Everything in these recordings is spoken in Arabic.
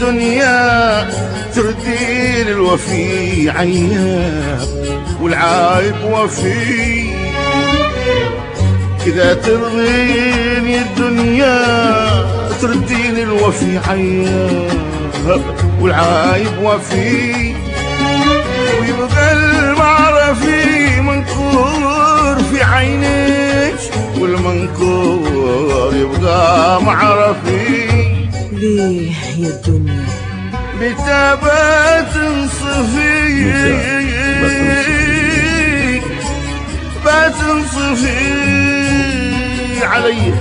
الدنيا تردين الوفي عياب والعايب وفي، إذا ترضين الدنيا تردين الوفي عياب والعايب وفي، ويبقى المعرفي منكور في عينك والمنكور يبقى معرفي. ليه يا الدنيا بتابة تنصفي بتنصفي علي،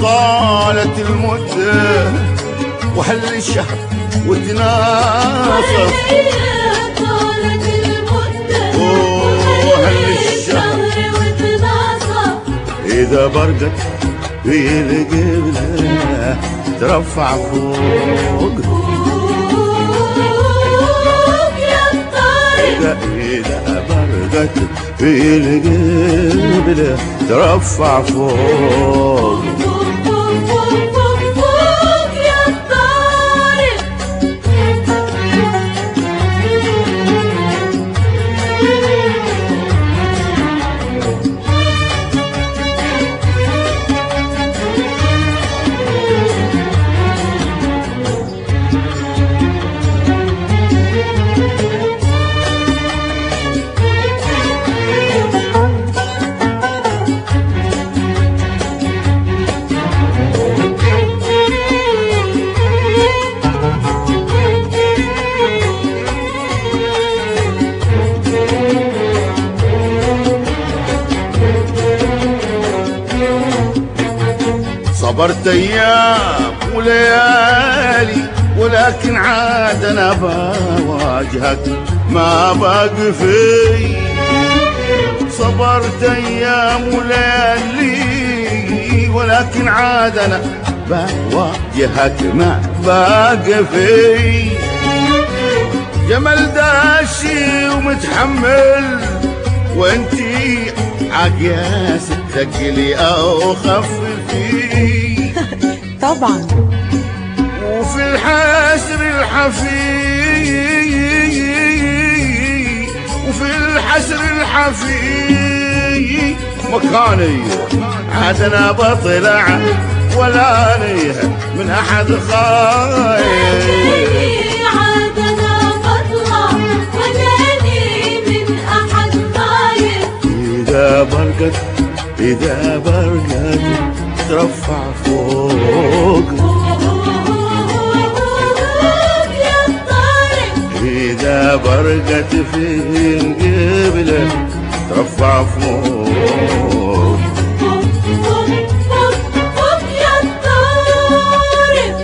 طالت المدة وحل الشهر وتناصف، طالت المدة وحل الشهر وتناصف، إذا برقت في القبلة ترفع فوق إذا برقت في القبلة ترفع فوق. صبرت ايام وليالي ولكن عاد انا بواجهك ما باقي في، صبرت ايام وليالي ولكن عاد انا بواجهك ما باقي في، جمل داشي ومتحمل وانتي عقياس تقلي او خففي طبعا، وفي الحسر الحفي وفي الحسر الحفي مكاني عاد انا بطلع ولا نيه من احد خايف، عاد انا بطلع ولا نيه من احد خايف، إذا برقت ترفع فوق يا الطارق، إذا برقت في القبلة ترفع فوق. يا الطارق،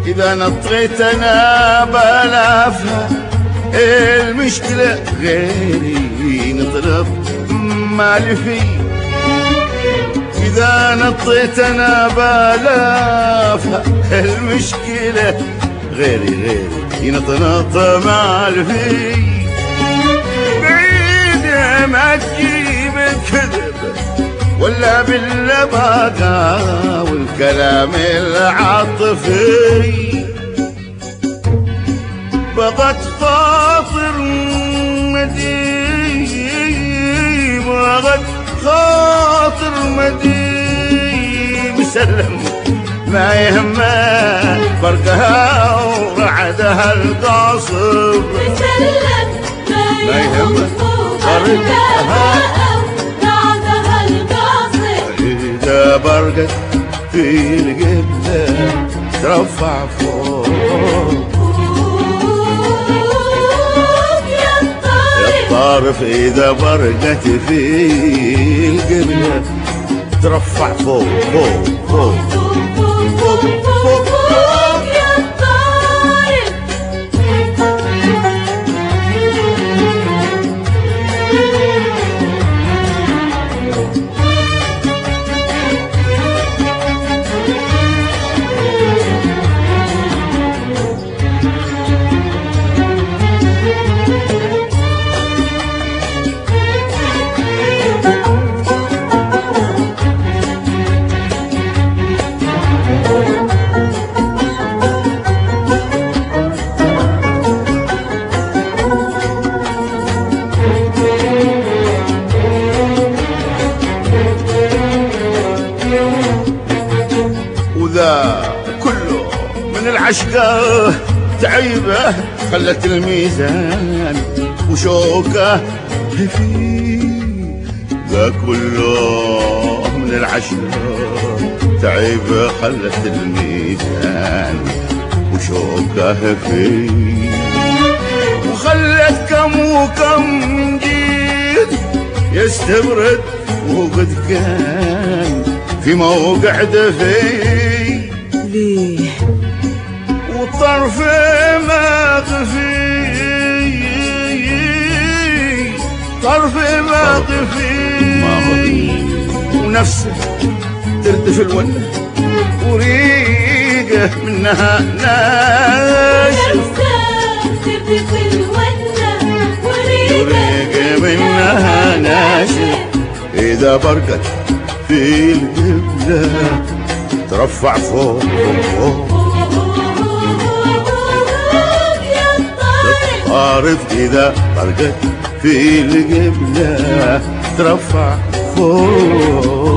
إذا نطيت أنا بلافها المشكلة غيري نطلب مالي في، إذا نطيت أنا بلافها المشكلة غيري نطنط مالي في، بعيد ما تجيب الكذب ولا باللباقة والكلام العاطفي، بغت خاطر مديم بغت خاطر مديم سلم ما يهمه فرقها ورعدها القاصب، سلم ما يهمه فرقها إذا برقت في القبلة ترفع فوق. يا الطارق طارف إذا برقت في القبلة ترفع فوق فوق فوق فوق فوق فوق يا طارق. وذا كله من العشقة تعيبه خلت الميزان وشوكه فيه. ذا كله من العشقة تعيبه خلت الميزان وشوكه فيه. وخلت كم وكم جيد يستبرد وقد كان في موقع دفي. ليه والطرف ما طفي طرف ما طفي ونفسه تردف الونه وريقه منها ناشف. نفسك تردف الونة وريقه منها ناشف. إذا برقت في القبلة ترفع فوق فوق يا طارق. طارف. إذا برقت في القبلة ترفع فوق